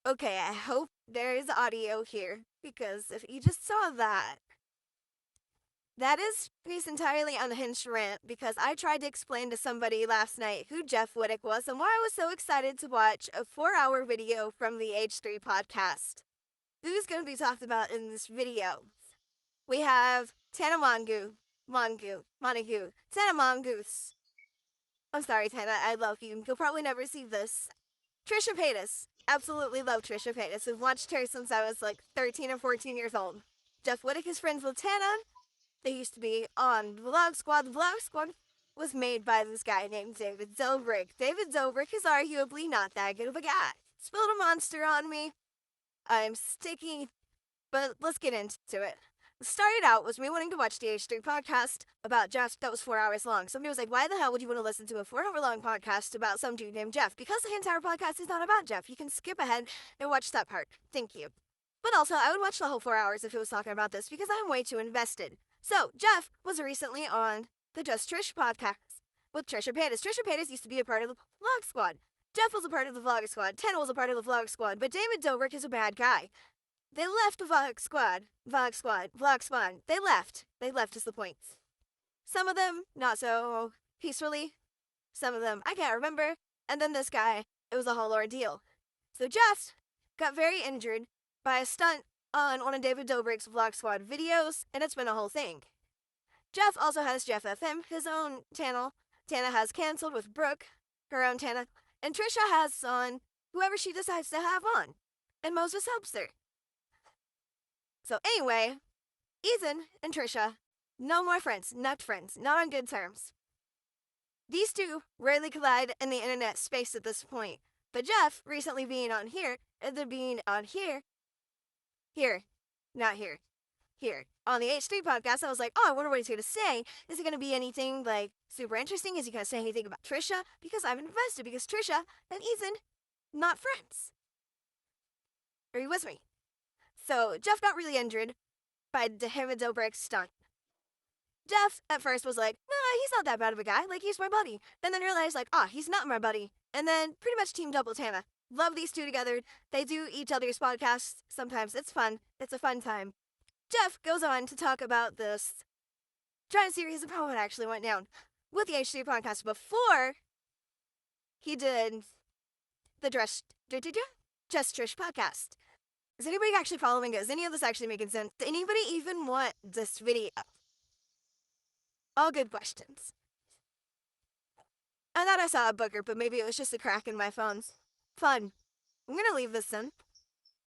Okay, I hope there is audio here, because if you just saw that, that is based entirely unhinged rant, because I tried to explain to somebody last night who Jeff Wittick was and why I was so excited to watch a 4-hour video from the H3 podcast. Who's going to be talked about in this video? We have Tana Montague, Tana Mongoose. I'm sorry, Tana, I love you. You'll probably never see this. Trisha Paytas. Absolutely love Trisha Paytas. I've watched her since I was like 13 or 14 years old. Jeff Wittick is friends with Tana. They used to be on the Vlog Squad. The Vlog Squad was made by this guy named David Dobrik. David Dobrik is arguably not that good of a guy. Spilled a monster on me. I'm sticky, but let's get into it. It started out was me wanting to watch the H3 podcast about Jeff that was 4 hours long. Somebody was like, why the hell would you want to listen to a 4 hour long podcast about some dude named Jeff? Because the entire podcast is not about Jeff. You can skip ahead and watch that part. Thank you. But also, I would watch the whole 4 hours if it was talking about this because I'm way too invested. So, Jeff was recently on the Just Trish podcast with Trisha Paytas. Trisha Paytas used to be a part of the Vlog Squad. Jeff was a part of the Vlog Squad. Tana was a part of the Vlog Squad. But David Dobrik is a bad guy. They left the Vlog Squad. They left. They left is the point. Some of them, not so peacefully. Some of them, I can't remember. And then this guy, it was a whole ordeal. So Jeff got very injured by a stunt on one of David Dobrik's Vlog Squad videos, and it's been a whole thing. Jeff also has Jeff FM, his own channel. Tana has canceled with Brooke, her own Tana. And Trisha has on whoever she decides to have on. And Moses helps her. So anyway, Ethan and Trisha, no more friends, not on good terms. These two rarely collide in the internet space at this point. But Jeff recently being on here, and then being on here, not here, on the H3 podcast, I was like, oh, I wonder what he's going to say. Is it going to be anything like super interesting? Is he going to say anything about Trisha? Because I'm invested, because Trisha and Ethan, not friends. Are you with me? So Jeff got really injured by David Dobrik's stunt. Jeff at first was like, nah, he's not that bad of a guy. Like, he's my buddy. Then realized, like, he's not my buddy. And then pretty much teamed up with Tana. Love these two together. They do each other's podcasts. Sometimes it's fun. It's a fun time. Jeff goes on to talk about this giant series of how it actually went down with the H3 podcast before he did the Just Trish podcast. Is anybody actually following it? Is any of this actually making sense? Did anybody even want this video? All good questions. I thought I saw a booger, but maybe it was just a crack in my phones. Fun. I'm gonna leave this in.